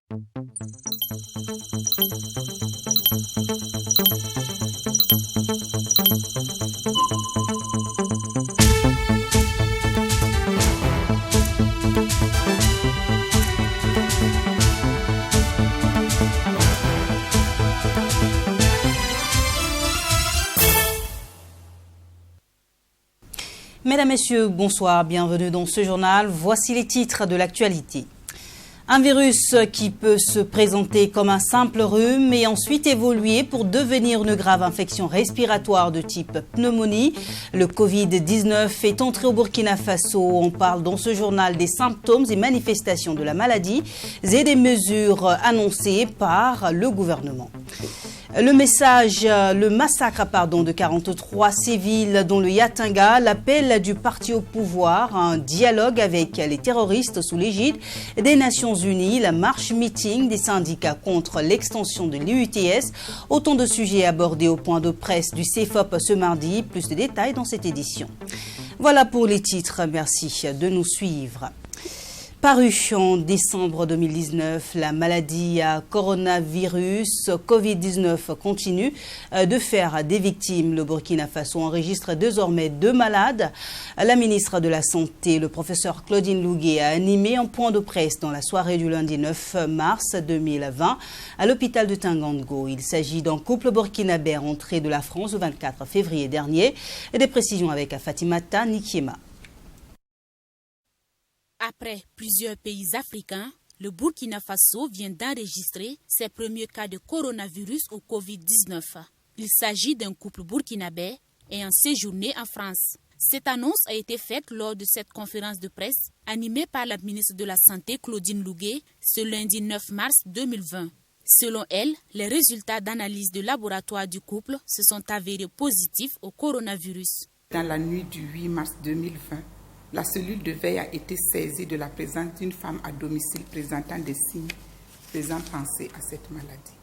Mesdames, Messieurs, bonsoir, bienvenue dans ce journal. Voici les titres de l'actualité. Un virus qui peut se présenter comme un simple rhume et ensuite évoluer pour devenir une grave infection respiratoire de type pneumonie. Le Covid-19 est entré au Burkina Faso. On parle dans ce journal des symptômes et manifestations de la maladie et des mesures annoncées par le gouvernement. Le massacre de 43 civils dont le Yatinga, l'appel du parti au pouvoir, un dialogue avec les terroristes sous l'égide des Nations Unies, la marche-meeting des syndicats contre l'extension de l'UTS, autant de sujets abordés au point de presse du CEFOP ce mardi. Plus de détails dans cette édition. Voilà pour les titres, merci de nous suivre. Paru en décembre 2019, la maladie à coronavirus Covid-19 continue de faire des victimes. Le Burkina Faso enregistre désormais 2 malades. La ministre de la Santé, le professeur Claudine Lougué, a animé un point de presse dans la soirée du lundi 9 mars 2020 à l'hôpital de Tingango. Il s'agit d'un couple burkinabé rentré de la France le 24 février dernier. Et des précisions avec Fatimata Nikiema. Après plusieurs pays africains, le Burkina Faso vient d'enregistrer ses premiers cas de coronavirus au Covid-19. Il s'agit d'un couple burkinabé ayant séjourné en France. Cette annonce a été faite lors de cette conférence de presse animée par la ministre de la Santé Claudine Lougué ce lundi 9 mars 2020. Selon elle, les résultats d'analyse de laboratoire du couple se sont avérés positifs au coronavirus. Dans la nuit du 8 mars 2020, la cellule de veille a été saisie de la présence d'une femme à domicile présentant des signes faisant penser à cette maladie.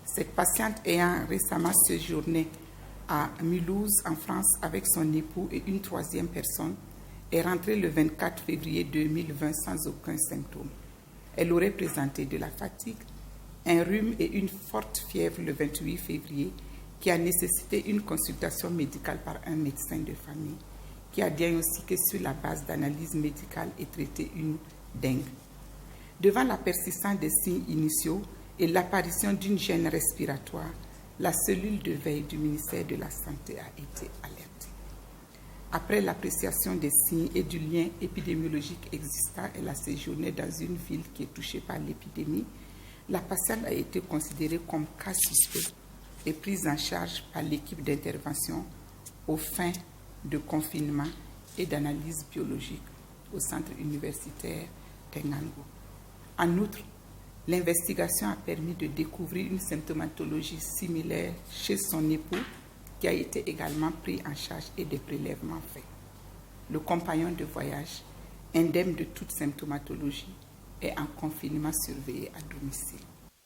Cette patiente ayant récemment séjourné à Mulhouse, en France, avec son époux et une troisième personne, est rentrée le 24 février 2020 sans aucun symptôme. Elle aurait présenté de la fatigue, un rhume et une forte fièvre le 28 février qui a nécessité une consultation médicale par un médecin de famille, qui a diagnostiqué sur la base d'analyse médicale et traité une dengue. Devant la persistance des signes initiaux et l'apparition d'une gêne respiratoire, la cellule de veille du ministère de la Santé a été alertée. Après l'appréciation des signes et du lien épidémiologique existant, elle a séjourné dans une ville qui est touchée par l'épidémie. La patiente a été considérée comme cas suspect et prise en charge par l'équipe d'intervention aux fins de confinement et d'analyse biologique au centre universitaire Tingango. En outre, l'investigation a permis de découvrir une symptomatologie similaire chez son époux qui a été également pris en charge et des prélèvements faits. Le compagnon de voyage, indemne de toute symptomatologie, est en confinement surveillé à domicile.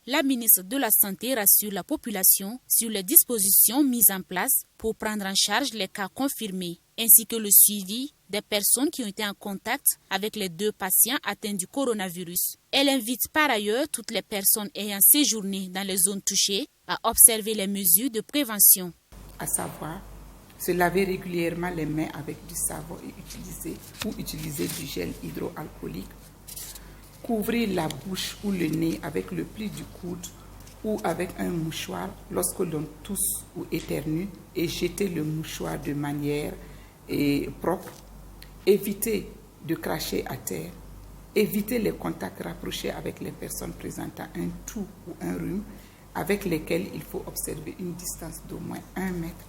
La ministre de la Santé rassure la population sur les dispositions mises en place pour prendre en charge les cas confirmés, ainsi que le suivi des personnes qui ont été en contact avec les 2 patients atteints du coronavirus. Elle invite par ailleurs toutes les personnes ayant séjourné dans les zones touchées à observer les mesures de prévention. À savoir, se laver régulièrement les mains avec du savon et utiliser du gel hydroalcoolique, couvrir la bouche ou le nez avec le pli du coude ou avec un mouchoir lorsque l'on tousse ou éternue et jeter le mouchoir de manière propre. Éviter de cracher à terre. Éviter les contacts rapprochés avec les personnes présentant un toux ou un rhume avec lesquelles il faut observer une distance d'au moins 1 mètre.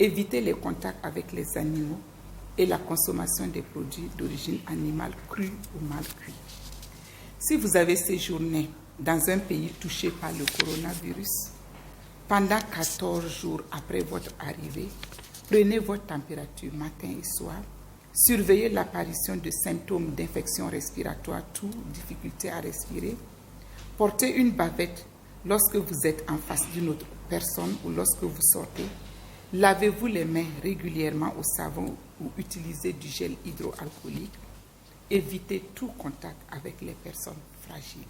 Éviter les contacts avec les animaux et la consommation des produits d'origine animale crus ou mal cuits. Si vous avez séjourné dans un pays touché par le coronavirus, pendant 14 jours après votre arrivée, prenez votre température matin et soir, surveillez l'apparition de symptômes d'infection respiratoire, toux, difficulté à respirer, portez une bavette lorsque vous êtes en face d'une autre personne ou lorsque vous sortez, lavez-vous les mains régulièrement au savon ou utilisez du gel hydroalcoolique. Évitez tout contact avec les personnes fragiles.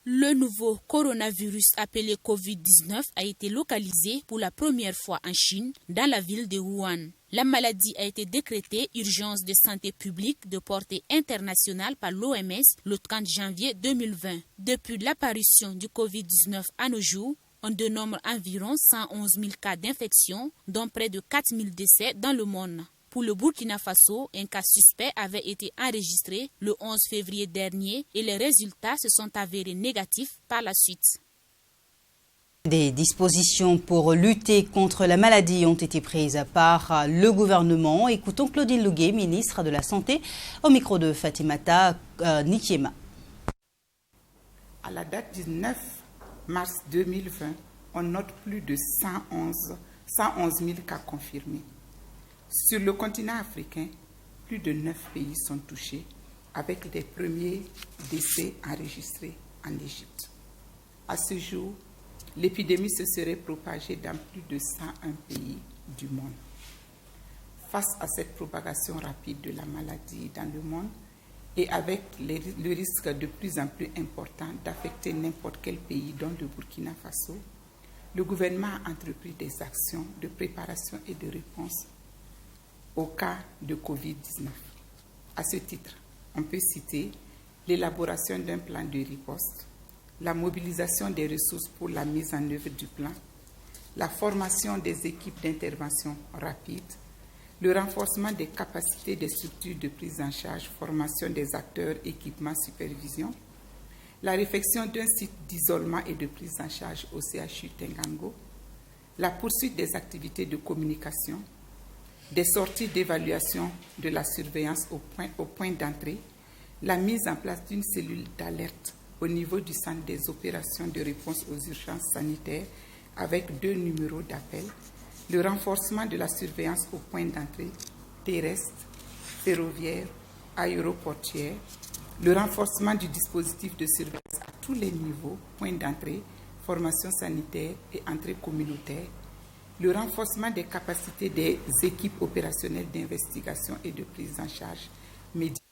Le nouveau coronavirus appelé Covid-19 a été localisé pour la première fois en Chine, dans la ville de Wuhan. La maladie a été décrétée urgence de santé publique de portée internationale par l'OMS le 30 janvier 2020. Depuis l'apparition du Covid-19 à nos jours, on dénombre environ 111 000 cas d'infection, dont près de 4 000 décès dans le monde. Pour le Burkina Faso, un cas suspect avait été enregistré le 11 février dernier et les résultats se sont avérés négatifs par la suite. Des dispositions pour lutter contre la maladie ont été prises par le gouvernement. Écoutons Claudine Louguet, ministre de la Santé, au micro de Fatimata Nikiema. À la date du 9 mars 2020, on note plus de 111 000 cas confirmés. Sur le continent africain, plus de 9 pays sont touchés, avec les premiers décès enregistrés en Égypte. À ce jour, l'épidémie se serait propagée dans plus de 101 pays du monde. Face à cette propagation rapide de la maladie dans le monde et avec le risque de plus en plus important d'affecter n'importe quel pays, dont le Burkina Faso, le gouvernement a entrepris des actions de préparation et de réponse au cas de Covid-19. À ce titre, on peut citer l'élaboration d'un plan de riposte, la mobilisation des ressources pour la mise en œuvre du plan, la formation des équipes d'intervention rapide, le renforcement des capacités des structures de prise en charge, formation des acteurs, équipement, supervision, la réfection d'un site d'isolement et de prise en charge au CHU Tengango, la poursuite des activités de communication, des sorties d'évaluation de la surveillance au point d'entrée, la mise en place d'une cellule d'alerte au niveau du centre des opérations de réponse aux urgences sanitaires avec 2 numéros d'appel, le renforcement de la surveillance au point d'entrée terrestre, ferroviaire, aéroportuaire, le renforcement du dispositif de surveillance à tous les niveaux, point d'entrée, formation sanitaire et entrée communautaire, le renforcement des capacités des équipes opérationnelles d'investigation et de prise en charge médicale.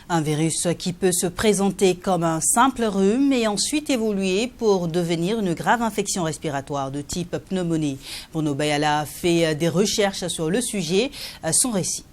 Un virus qui peut se présenter comme un simple rhume et ensuite évoluer pour devenir une grave infection respiratoire de type pneumonie. Bruno Bayala a fait des recherches sur le sujet. Son récit.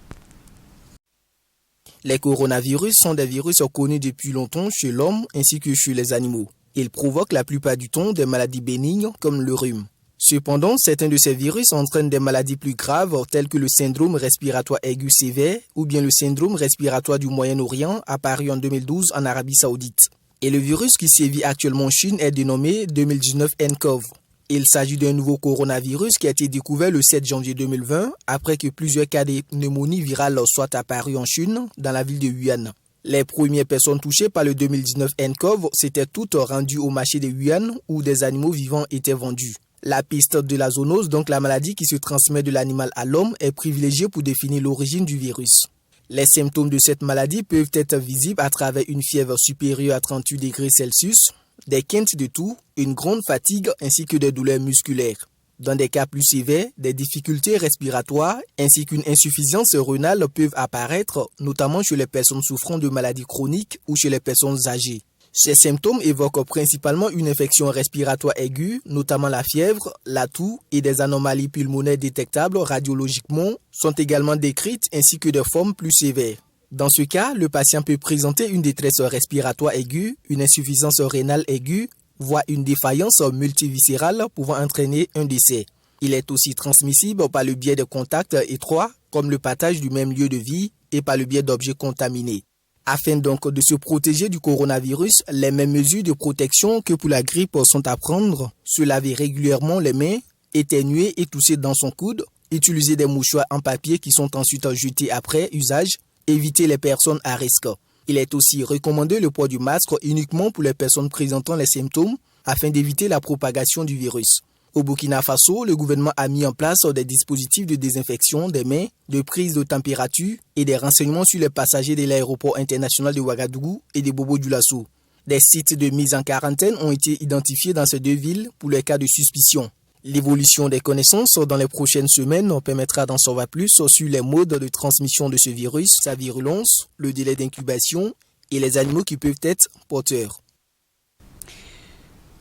Les coronavirus sont des virus connus depuis longtemps chez l'homme ainsi que chez les animaux. Ils provoquent la plupart du temps des maladies bénignes comme le rhume. Cependant, certains de ces virus entraînent des maladies plus graves telles que le syndrome respiratoire aigu sévère ou bien le syndrome respiratoire du Moyen-Orient apparu en 2012 en Arabie Saoudite. Et le virus qui sévit actuellement en Chine est dénommé 2019 nCoV. Il s'agit d'un nouveau coronavirus qui a été découvert le 7 janvier 2020 après que plusieurs cas de pneumonie virale soient apparus en Chine dans la ville de Wuhan. Les premières personnes touchées par le 2019 nCoV s'étaient toutes rendues au marché de Wuhan où des animaux vivants étaient vendus. La piste de la zoonose, donc la maladie qui se transmet de l'animal à l'homme, est privilégiée pour définir l'origine du virus. Les symptômes de cette maladie peuvent être visibles à travers une fièvre supérieure à 38 degrés Celsius, des quintes de toux, une grande fatigue ainsi que des douleurs musculaires. Dans des cas plus sévères, des difficultés respiratoires ainsi qu'une insuffisance rénale peuvent apparaître, notamment chez les personnes souffrant de maladies chroniques ou chez les personnes âgées. Ces symptômes évoquent principalement une infection respiratoire aiguë, notamment la fièvre, la toux et des anomalies pulmonaires détectables radiologiquement sont également décrites ainsi que des formes plus sévères. Dans ce cas, le patient peut présenter une détresse respiratoire aiguë, une insuffisance rénale aiguë, voire une défaillance multiviscérale pouvant entraîner un décès. Il est aussi transmissible par le biais de contacts étroits, comme le partage du même lieu de vie, et par le biais d'objets contaminés. Afin donc de se protéger du coronavirus, les mêmes mesures de protection que pour la grippe sont à prendre: se laver régulièrement les mains, éternuer et tousser dans son coude, utiliser des mouchoirs en papier qui sont ensuite jetés après usage, éviter les personnes à risque. Il est aussi recommandé le port du masque uniquement pour les personnes présentant les symptômes afin d'éviter la propagation du virus. Au Burkina Faso, le gouvernement a mis en place des dispositifs de désinfection des mains, de prise de température et des renseignements sur les passagers de l'aéroport international de Ouagadougou et de Bobo-Dioulasso. Des sites de mise en quarantaine ont été identifiés dans ces 2 villes pour les cas de suspicion. L'évolution des connaissances dans les prochaines semaines permettra d'en savoir plus sur les modes de transmission de ce virus, sa virulence, le délai d'incubation et les animaux qui peuvent être porteurs.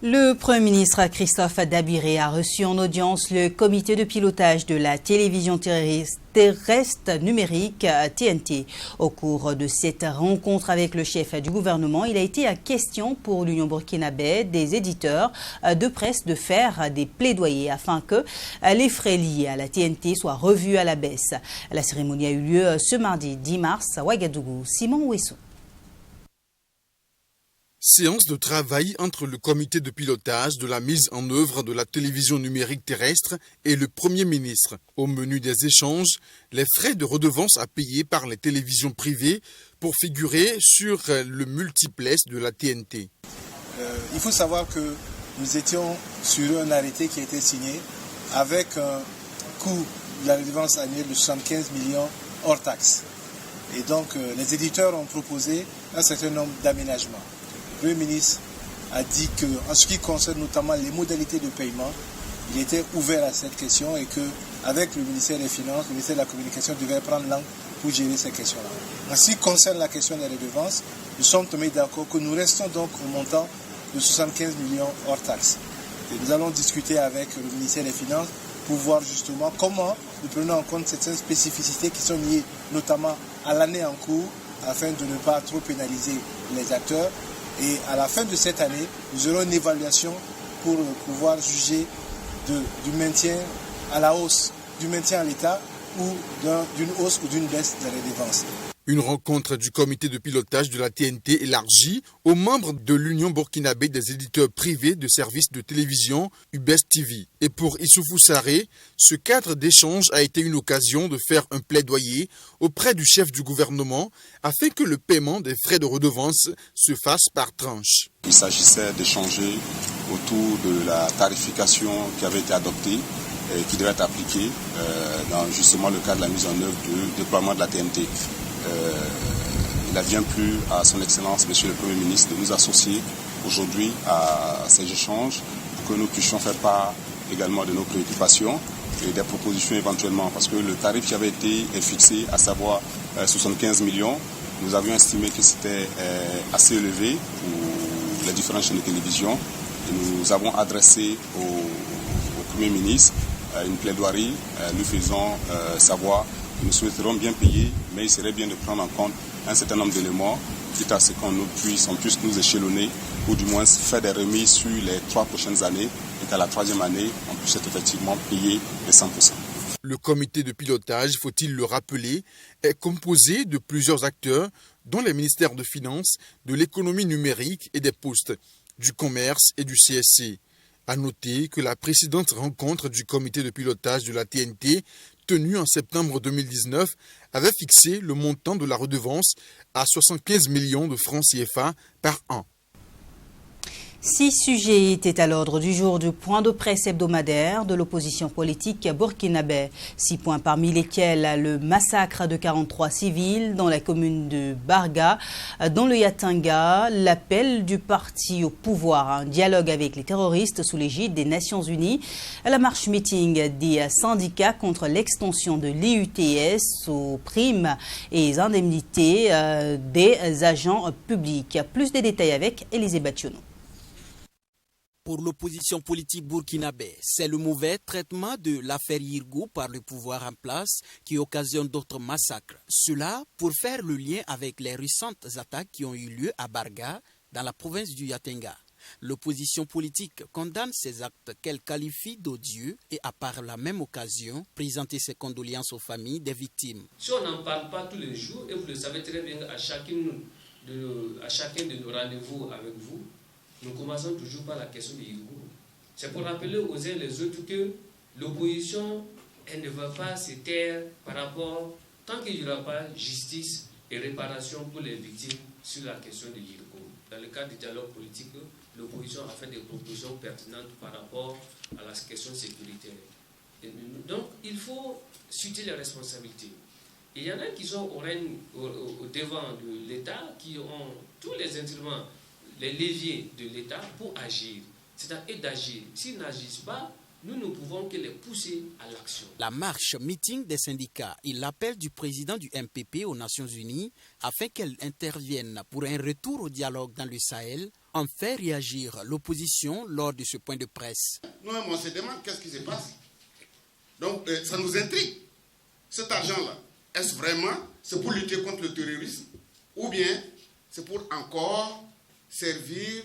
Le Premier ministre Christophe Dabiré a reçu en audience le comité de pilotage de la télévision terrestre numérique TNT. Au cours de cette rencontre avec le chef du gouvernement, il a été à question pour l'Union burkinabé des éditeurs de presse de faire des plaidoyers afin que les frais liés à la TNT soient revus à la baisse. La cérémonie a eu lieu ce mardi 10 mars à Ouagadougou. Simon Ouessou. Séance de travail entre le comité de pilotage de la mise en œuvre de la télévision numérique terrestre et le Premier ministre. Au menu des échanges, les frais de redevance à payer par les télévisions privées pour figurer sur le multiplex de la TNT. Il faut savoir que nous étions sur un arrêté qui a été signé avec un coût de la redevance annuelle de 75 millions hors taxes. Et donc les éditeurs ont proposé un certain nombre d'aménagements. Le Premier ministre a dit qu'en ce qui concerne notamment les modalités de paiement, il était ouvert à cette question et qu'avec le ministère des Finances, le ministère de la Communication devait prendre langue pour gérer ces questions-là. En ce qui concerne la question des redevances, nous sommes tombés d'accord que nous restons donc au montant de 75 millions hors taxes. Et nous allons discuter avec le ministère des Finances pour voir justement comment nous prenons en compte certaines spécificités qui sont liées notamment à l'année en cours afin de ne pas trop pénaliser les acteurs. Et à la fin de cette année, nous aurons une évaluation pour pouvoir juger du maintien à la hausse, du maintien à l'état ou d'une hausse ou d'une baisse des redevances. Une rencontre du comité de pilotage de la TNT élargie aux membres de l'Union burkinabé des éditeurs privés de services de télévision UBS TV. Et pour Issoufou Sarré, ce cadre d'échange a été une occasion de faire un plaidoyer auprès du chef du gouvernement afin que le paiement des frais de redevance se fasse par tranche. Il s'agissait d'échanger autour de la tarification qui avait été adoptée et qui devait être appliquée dans justement le cadre de la mise en œuvre du déploiement de la TNT. Il advient plus à son Excellence, Monsieur le Premier ministre, de nous associer aujourd'hui à ces échanges pour que nous puissions faire part également de nos préoccupations et des propositions éventuellement. Parce que le tarif qui avait été fixé, à savoir 75 millions, nous avions estimé que c'était assez élevé pour les différentes chaînes de télévision. Et nous avons adressé au Premier ministre une plaidoirie, nous faisant savoir que nous souhaiterons bien payer, mais il serait bien de prendre en compte un certain nombre d'éléments, quitte à ce qu'on puisse nous échelonner, ou du moins faire des remises sur les 3 prochaines années, et qu'à la 3e année, on puisse être effectivement payé les 100%. Le comité de pilotage, faut-il le rappeler, est composé de plusieurs acteurs, dont les ministères de Finances, de l'économie numérique et des postes, du commerce et du CSC. À noter que la précédente rencontre du comité de pilotage de la TNT, tenue en septembre 2019, avait fixé le montant de la redevance à 75 millions de francs CFA par an. 6 sujets étaient à l'ordre du jour du point de presse hebdomadaire de l'opposition politique burkinabé. 6 points parmi lesquels le massacre de 43 civils dans la commune de Barga, dans le Yatanga, l'appel du parti au pouvoir à un dialogue avec les terroristes sous l'égide des Nations Unies, la marche meeting des syndicats contre l'extension de l'IUTS aux primes et indemnités des agents publics. Plus de détails avec Élisée Bationo. Pour l'opposition politique burkinabé, c'est le mauvais traitement de l'affaire Yirgou par le pouvoir en place qui occasionne d'autres massacres. Cela pour faire le lien avec les récentes attaques qui ont eu lieu à Barga, dans la province du Yatanga. L'opposition politique condamne ces actes qu'elle qualifie d'odieux et a par la même occasion présenté ses condoléances aux familles des victimes. Si on n'en parle pas tous les jours, et vous le savez très bien à chacun de nos rendez-vous avec vous, nous commençons toujours par la question de Yirgou. C'est pour rappeler aux uns et les autres que l'opposition, elle ne va pas se taire par rapport, tant qu'il n'y aura pas justice et réparation pour les victimes sur la question de Yirgou. Dans le cadre du dialogue politique, l'opposition a fait des propositions pertinentes par rapport à la question sécuritaire. Donc, il faut situer les responsabilités. Il y en a qui sont au devant de l'État, qui ont tous les instruments, les leviers de l'État pour agir. C'est à eux d'agir. S'ils n'agissent pas, nous ne pouvons que les pousser à l'action. La marche meeting des syndicats et l'appel du président du MPP aux Nations Unies afin qu'elles interviennent pour un retour au dialogue dans le Sahel En fait réagir l'opposition lors de ce point de presse. Nous-mêmes, on se demande qu'est-ce qui se passe. Donc, ça nous intrigue. Cet argent-là, est-ce vraiment, c'est pour lutter contre le terrorisme ou bien c'est pour encore servir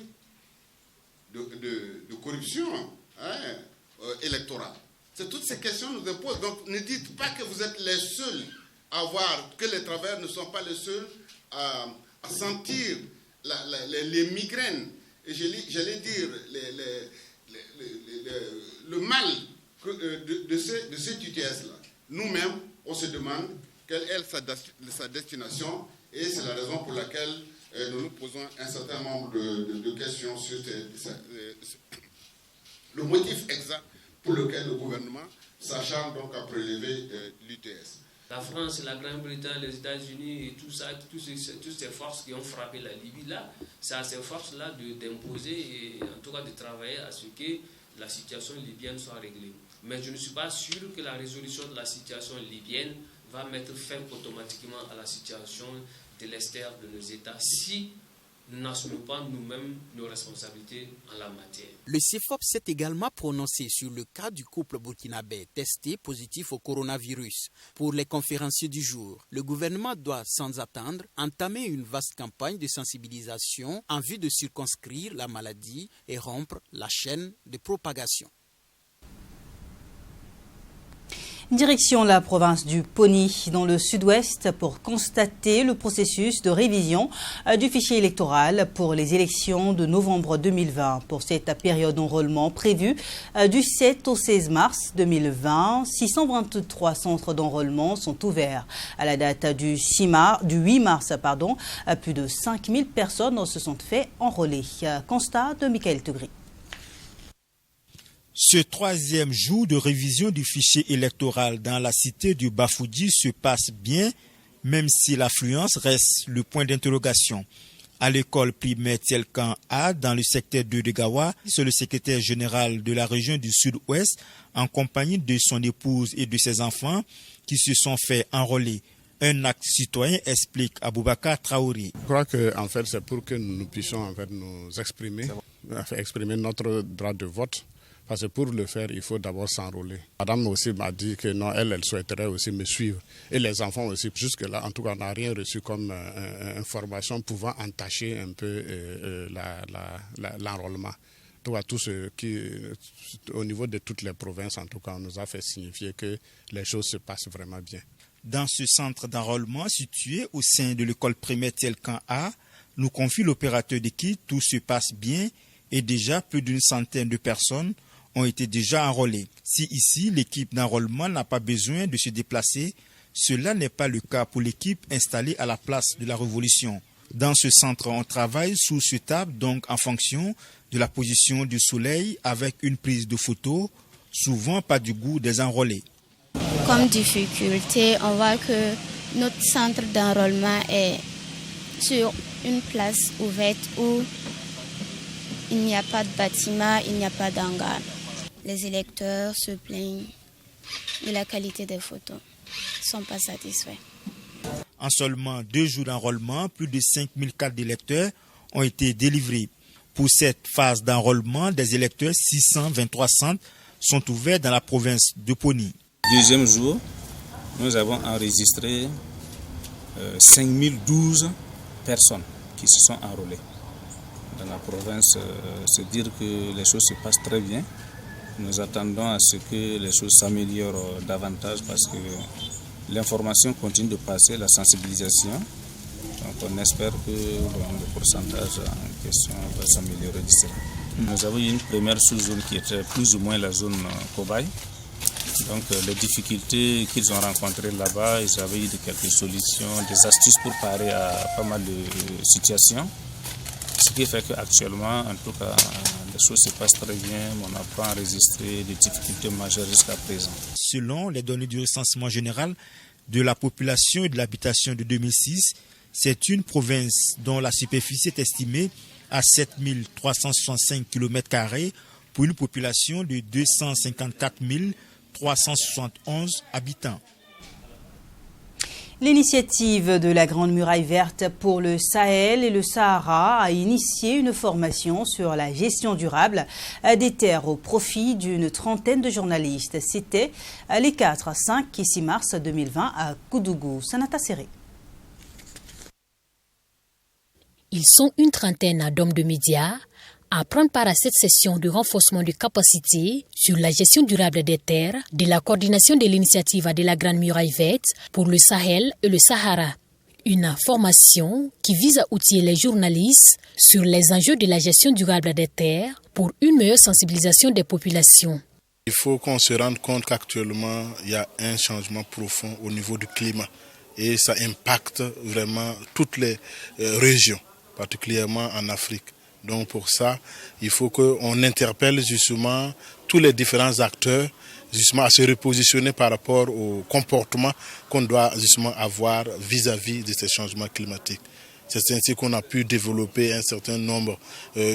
de corruption électorale? C'est toutes ces questions que nous imposent. Donc, ne dites pas que vous êtes les seuls à voir, que les travailleurs ne sont pas les seuls à sentir les migraines, et j'allais dire le mal de cette UTS-là. Nous-mêmes, on se demande quelle est sa destination, et c'est la raison pour laquelle nous nous posons un certain nombre de questions sur le motif exact pour lequel le gouvernement s'acharne donc à prélever l'UTS. La France, la Grande-Bretagne, les États-Unis et tout ça, toutes ces forces qui ont frappé la Libye là, c'est à ces forces-là d'imposer et en tout cas de travailler à ce que la situation libyenne soit réglée. Mais je ne suis pas sûr que la résolution de la situation libyenne va mettre fin automatiquement à la situation de l'Esther de nos États si nous n'assumons pas nous-mêmes nos responsabilités en la matière. Le CEFOP s'est également prononcé sur le cas du couple burkinabé testé positif au coronavirus. Pour les conférenciers du jour, le gouvernement doit sans attendre entamer une vaste campagne de sensibilisation en vue de circonscrire la maladie et rompre la chaîne de propagation. Direction la province du Poni, dans le sud-ouest, pour constater le processus de révision du fichier électoral pour les élections de novembre 2020. Pour cette période d'enrôlement prévue du 7 au 16 mars 2020, 623 centres d'enrôlement sont ouverts. À la date du 8 mars, plus de 5000 personnes se sont fait enrôler. Constat de Michael Tegri. Ce troisième jour de révision du fichier électoral dans la cité du Bafoudy se passe bien, même si l'affluence reste le point d'interrogation. À l'école primaire Tielkan A, dans le secteur de Degawa, c'est le secrétaire général de la région du Sud-Ouest, en compagnie de son épouse et de ses enfants, qui se sont fait enrôler. Un acte citoyen, explique Aboubakar Traoré. Je crois que en fait, c'est pour que nous puissions nous exprimer notre droit de vote. Parce que pour le faire, il faut d'abord s'enrôler. Madame aussi m'a dit que non, elle souhaiterait aussi me suivre. Et les enfants aussi. Jusque-là, en tout cas, on n'a rien reçu comme information pouvant entacher un peu l'enrôlement. Tout ce qui, au niveau de toutes les provinces, en tout cas, on nous a fait signifier que les choses se passent vraiment bien. Dans ce centre d'enrôlement situé au sein de l'école primaire Tielkan A, nous confie l'opérateur de qui tout se passe bien et déjà plus d'une centaine de personnes ont été déjà enrôlés. Si ici, l'équipe d'enrôlement n'a pas besoin de se déplacer, cela n'est pas le cas pour l'équipe installée à la place de la Révolution. Dans ce centre, on travaille sous ce table, donc en fonction de la position du soleil, avec une prise de photo, souvent pas du goût des enrôlés. Comme difficulté, on voit que notre centre d'enrôlement est sur une place ouverte où il n'y a pas de bâtiment, il n'y a pas d'hangar. Les électeurs se plaignent de la qualité des photos. Ils ne sont pas satisfaits. En seulement 2 jours d'enrôlement, plus de 5000 cartes d'électeurs ont été délivrées. Pour cette phase d'enrôlement, des électeurs 623 centres sont ouverts dans la province de Poni. Deuxième jour, nous avons enregistré 5012 personnes qui se sont enrôlées. Dans la province, c'est dire que les choses se passent très bien. Nous attendons à ce que les choses s'améliorent davantage parce que l'information continue de passer, la sensibilisation. Donc on espère que le pourcentage en question va s'améliorer d'ici là. Nous avons eu une première sous-zone qui était plus ou moins la zone cobaye. Donc les difficultés qu'ils ont rencontrées là-bas, ils avaient eu quelques solutions, des astuces pour parer à pas mal de situations. Ce qui fait qu'actuellement, en tout cas, les choses se passent très bien, on n'a pas enregistré de difficultés majeures jusqu'à présent. Selon les données du recensement général de la population et de l'habitation de 2006, c'est une province dont la superficie est estimée à 7365 km² pour une population de 254 371 habitants. L'initiative de la Grande Muraille Verte pour le Sahel et le Sahara a initié une formation sur la gestion durable des terres au profit d'une trentaine de journalistes. C'était les 4, 5 et 6 mars 2020 à Koudougou. Sanata Serré. Ils sont une trentaine d'hommes de médias à prendre part à cette session de renforcement de capacité sur la gestion durable des terres de la coordination de l'initiative de la Grande Muraille Verte pour le Sahel et le Sahara. Une formation qui vise à outiller les journalistes sur les enjeux de la gestion durable des terres pour une meilleure sensibilisation des populations. Il faut qu'on se rende compte qu'actuellement, il y a un changement profond au niveau du climat et ça impacte vraiment toutes les régions, particulièrement en Afrique. Donc pour ça, il faut qu'on interpelle justement tous les différents acteurs justement à se repositionner par rapport au comportement qu'on doit justement avoir vis-à-vis de ces changements climatiques. C'est ainsi qu'on a pu développer un certain nombre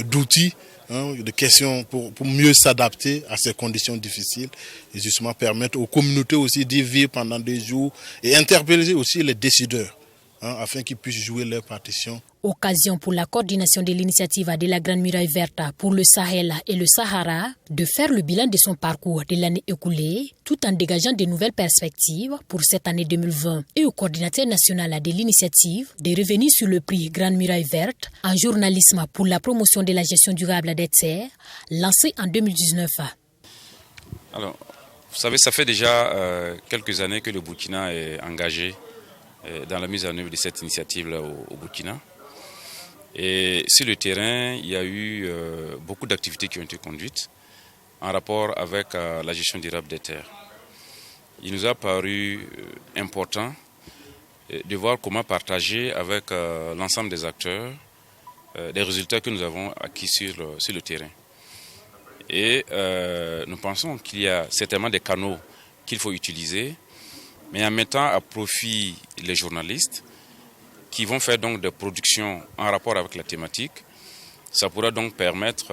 d'outils, de questions pour mieux s'adapter à ces conditions difficiles et justement permettre aux communautés aussi d'y vivre pendant des jours et interpeller aussi les décideurs afin qu'ils puissent jouer leur partition. Occasion pour la coordination de l'initiative de la Grande Muraille Verte pour le Sahel et le Sahara de faire le bilan de son parcours de l'année écoulée tout en dégageant de nouvelles perspectives pour cette année 2020 et au coordinateur national de l'initiative de revenir sur le prix Grande Muraille Verte en journalisme pour la promotion de la gestion durable des terres lancé en 2019. Alors, vous savez, ça fait déjà quelques années que le Burkina est engagé dans la mise en œuvre de cette initiative-là au Burkina. Et sur le terrain, il y a eu beaucoup d'activités qui ont été conduites en rapport avec la gestion durable des terres. Il nous a paru important de voir comment partager avec l'ensemble des acteurs les résultats que nous avons acquis sur le terrain. Et nous pensons qu'il y a certainement des canaux qu'il faut utiliser, mais en mettant à profit les journalistes qui vont faire donc des productions en rapport avec la thématique. Ça pourra donc permettre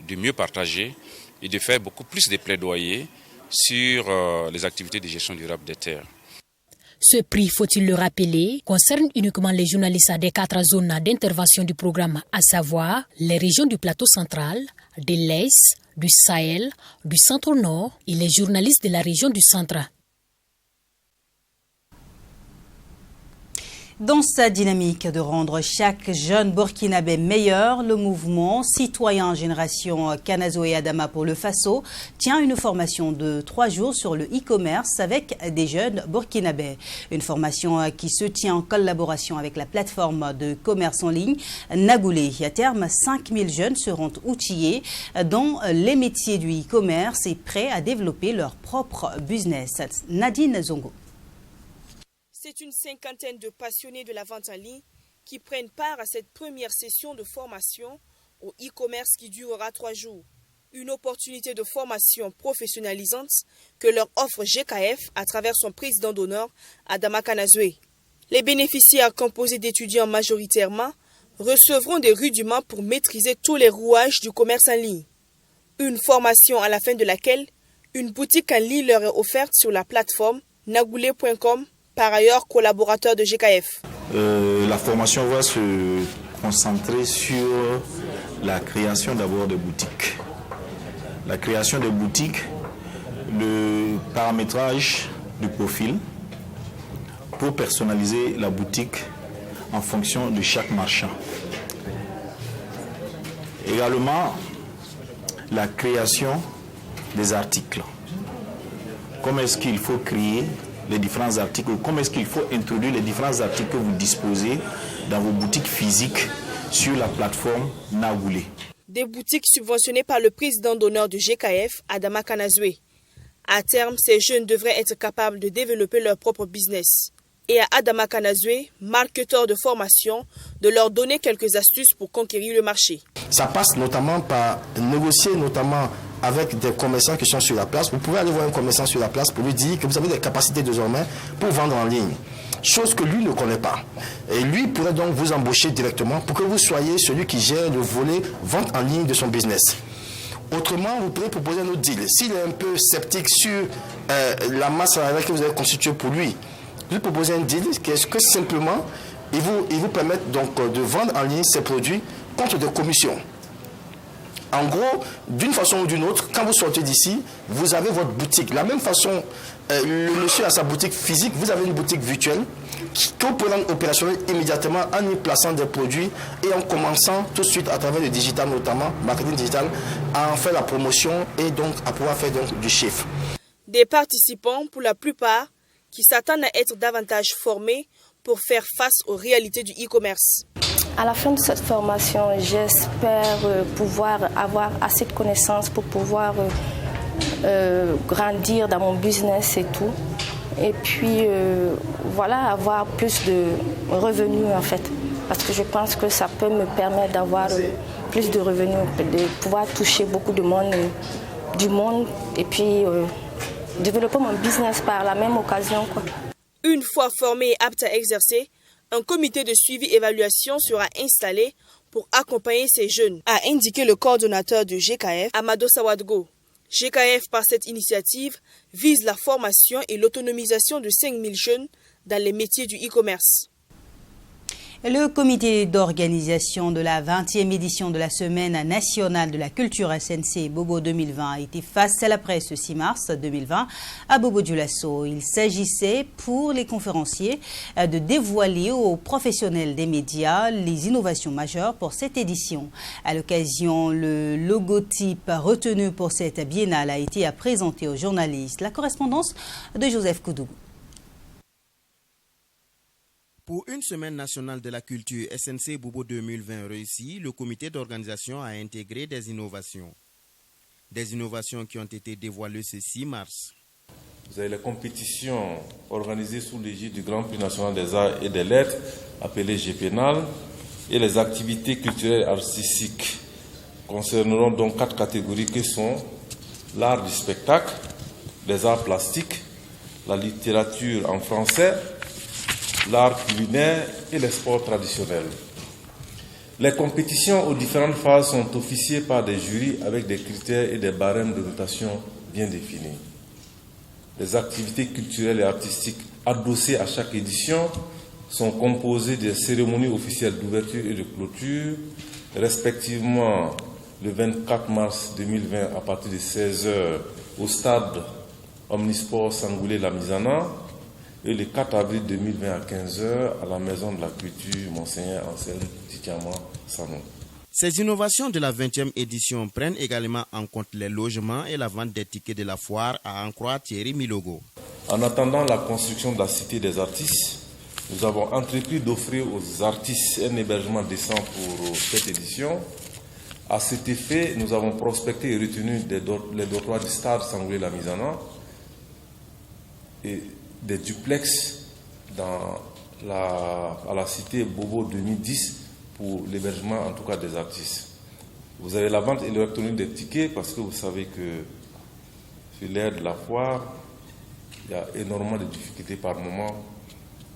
de mieux partager et de faire beaucoup plus de plaidoyers sur les activités de gestion durable des terres. Ce prix, faut-il le rappeler, concerne uniquement les journalistes des 4 zones d'intervention du programme, à savoir les régions du plateau central, de l'Est, du Sahel, du centre-nord et les journalistes de la région du centre. Dans sa dynamique de rendre chaque jeune burkinabé meilleur, le mouvement citoyen Génération Kanazoé Adama pour le Faso tient une formation de 3 jours sur le e-commerce avec des jeunes burkinabés. Une formation qui se tient en collaboration avec la plateforme de commerce en ligne Nagoulé. À terme, 5000 jeunes seront outillés dans les métiers du e-commerce et prêts à développer leur propre business. Nadine Zongo. C'est une cinquantaine de passionnés de la vente en ligne qui prennent part à cette première session de formation au e-commerce qui durera 3 jours. Une opportunité de formation professionnalisante que leur offre GKF à travers son président d'honneur, Adama Kanazoé. Les bénéficiaires, composés d'étudiants majoritairement, recevront des rudiments pour maîtriser tous les rouages du commerce en ligne. Une formation à la fin de laquelle une boutique en ligne leur est offerte sur la plateforme nagoulé.com, par ailleurs collaborateur de GKF. La formation va se concentrer sur la création d'abord de boutiques. La création de boutiques, le paramétrage du profil pour personnaliser la boutique en fonction de chaque marchand. Également, la création des articles. Comment est-ce qu'il faut créer les différents articles, comment est-ce qu'il faut introduire les différents articles que vous disposez dans vos boutiques physiques sur la plateforme Nagoulé. Des boutiques subventionnées par le président d'honneur de GKF, Adama Kanazoé. À terme, ces jeunes devraient être capables de développer leur propre business. Et à Adama Kanazoé, marketeur de formation, de leur donner quelques astuces pour conquérir le marché. Ça passe notamment par négocier avec des commerçants qui sont sur la place. Vous pouvez aller voir un commerçant sur la place pour lui dire que vous avez des capacités désormais pour vendre en ligne. Chose que lui ne connaît pas. Et lui pourrait donc vous embaucher directement pour que vous soyez celui qui gère le volet vente en ligne de son business. Autrement, vous pourrez proposer un autre deal. S'il est un peu sceptique sur la masse salariale que vous avez constituée pour lui, Je vais proposer un deal que simplement, ils vous permettent donc de vendre en ligne ces produits contre des commissions. En gros, d'une façon ou d'une autre, quand vous sortez d'ici, vous avez votre boutique. De la même façon, le monsieur a sa boutique physique, vous avez une boutique virtuelle que vous pouvez rendre opérationnelle immédiatement en y plaçant des produits et en commençant tout de suite à travers le digital notamment, marketing digital, à en faire la promotion et donc à pouvoir faire donc du chiffre. Des participants, pour la plupart, qui s'attendent à être davantage formés pour faire face aux réalités du e-commerce. À la fin de cette formation, j'espère pouvoir avoir assez de connaissances pour pouvoir grandir dans mon business et tout. Et puis, voilà, avoir plus de revenus en fait. Parce que je pense que ça peut me permettre d'avoir plus de revenus, de pouvoir toucher beaucoup de monde, du monde et puis développer mon business par la même occasion, quoi. Une fois formé et apte à exercer, un comité de suivi-évaluation sera installé pour accompagner ces jeunes, a indiqué le coordonnateur de GKF, Amado Sawadgo. GKF, par cette initiative, vise la formation et l'autonomisation de 5000 jeunes dans les métiers du e-commerce. Le comité d'organisation de la 20e édition de la Semaine nationale de la culture SNC Bobo 2020 a été face à la presse ce 6 mars 2020 à Bobo-Dioulasso. Il s'agissait pour les conférenciers de dévoiler aux professionnels des médias les innovations majeures pour cette édition. À l'occasion, le logotype retenu pour cette biennale a été présenté aux journalistes. La correspondance de Joseph Koudougou. Pour une semaine nationale de la culture SNC Bobo 2020 réussie, le comité d'organisation a intégré des innovations. Des innovations qui ont été dévoilées ce 6 mars. Vous avez les compétitions organisées sous l'égide du Grand Prix national des arts et des lettres, appelé GPNAL, et les activités culturelles et artistiques concerneront donc 4 catégories qui sont l'art du spectacle, les arts plastiques, la littérature en français, l'art culinaire et les sports traditionnels. Les compétitions aux différentes phases sont officiées par des jurys avec des critères et des barèmes de notation bien définis. Les activités culturelles et artistiques adossées à chaque édition sont composées des cérémonies officielles d'ouverture et de clôture, respectivement le 24 mars 2020 à partir de 16h au stade Omnisport Sangoulé-La-Misana, et le 4 avril 2020 à 15h à la Maison de la Culture Monseigneur Anselme Tikiama Sanon. Ces innovations de la 20e édition prennent également en compte les logements et la vente des tickets de la foire, à en croire Thierry Milogo. En attendant la construction de la Cité des artistes, nous avons entrepris d'offrir aux artistes un hébergement décent pour cette édition. À cet effet, nous avons prospecté et retenu les dortoirs du stade Sangoulé-La-Misana et des duplex à la cité Bobo 2010 pour l'hébergement en tout cas des artistes. Vous avez la vente électronique des tickets parce que vous savez que sur l'ère de la foire, il y a énormément de difficultés par moment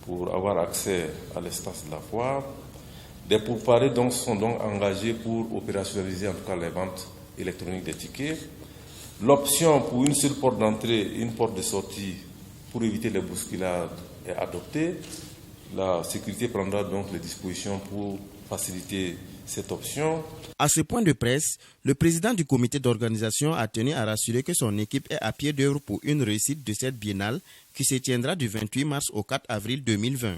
pour avoir accès à l'espace de la foire. Des pourparlers donc sont donc engagés pour opérationnaliser en tout cas les ventes électroniques des tickets. L'option pour une seule porte d'entrée et une porte de sortie pour éviter les bousculades est adoptée. La sécurité prendra donc les dispositions pour faciliter cette option. À ce point de presse, le président du comité d'organisation a tenu à rassurer que son équipe est à pied d'œuvre pour une réussite de cette biennale qui se tiendra du 28 mars au 4 avril 2020.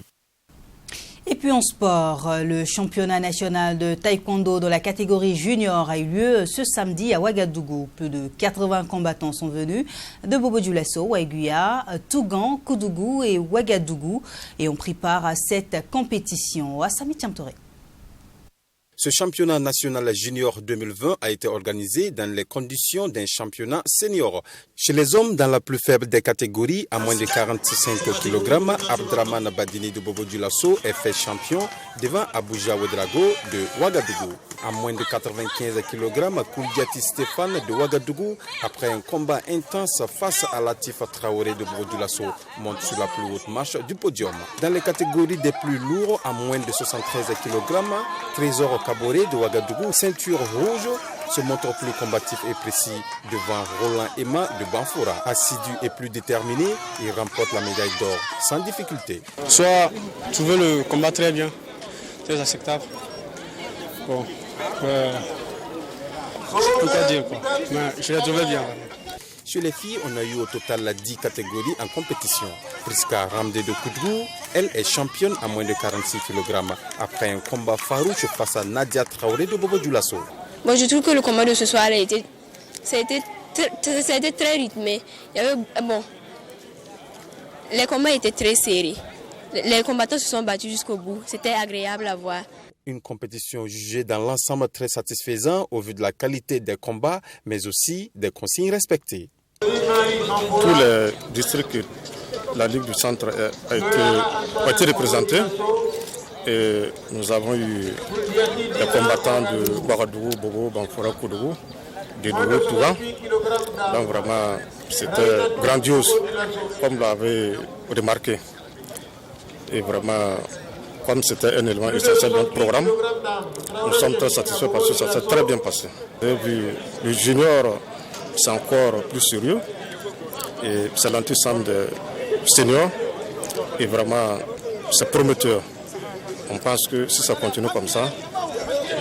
Et puis en sport, le championnat national de taekwondo de la catégorie junior a eu lieu ce samedi à Ouagadougou. Plus de 80 combattants sont venus de Bobo-Dioulasso, Ouaguia, Tougan, Koudougou et Ouagadougou et ont pris part à cette compétition. Assami Tiamtoré. Ce championnat national junior 2020 a été organisé dans les conditions d'un championnat senior. Chez les hommes, dans la plus faible des catégories, à moins de 45 kg, Abdraman Badini de Bobo-Dioulasso est fait champion devant Abuja Ouedraogo de Ouagadougou. À moins de 95 kg, Kouliati Stéphane de Ouagadougou, après un combat intense face à Latif Traoré de Bobo-Dioulasso, monte sur la plus haute marche du podium. Dans les catégories des plus lourds, à moins de 73 kg, Trésor Kaboré de Ouagadougou, ceinture rouge, se montre plus combatif et précis devant Roland Emma de Banfora. Assidu et plus déterminé, il remporte la médaille d'or sans difficulté. Soit trouver le combat très bien, très acceptable. Bon, je peux pas dire quoi, mais je l'ai trouvé bien. Chez les filles, on a eu au total 10 catégories en compétition. Priska Ramde de Koudrou, elle est championne à moins de 46 kg après un combat farouche face à Nadia Traoré de Bobo Dioulasso. Bon, je trouve que le combat de ce soir ça a été très rythmé. Les combats étaient très serrés. Les combattants se sont battus jusqu'au bout. C'était agréable à voir. Une compétition jugée dans l'ensemble très satisfaisant au vu de la qualité des combats, mais aussi des consignes respectées. Tous les districts, la Ligue du Centre a été représentée et nous avons eu des combattants de Ouagadougou, Bobo, Banfora, Koudougou, de Douro, Touga. Donc vraiment, c'était grandiose, comme vous l'avez remarqué. Et vraiment, comme c'était un élément essentiel de notre programme, nous sommes très satisfaits parce que ça s'est très bien passé. Et puis, le junior, c'est encore plus sérieux. Et c'est l'anti-ensemble des seniors. Et vraiment, c'est prometteur. On pense que si ça continue comme ça,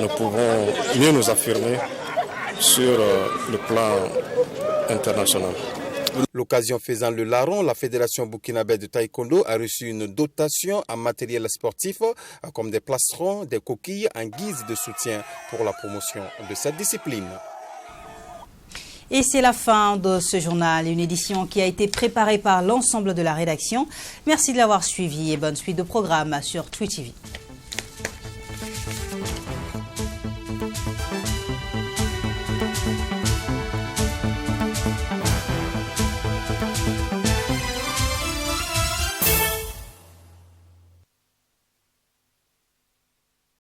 nous pouvons mieux nous affirmer sur le plan international. L'occasion faisant le larron, la Fédération burkinabé de taekwondo a reçu une dotation en matériel sportif comme des plastrons, des coquilles en guise de soutien pour la promotion de cette discipline. Et c'est la fin de ce journal, une édition qui a été préparée par l'ensemble de la rédaction. Merci de l'avoir suivi et bonne suite de programme sur Twitch TV.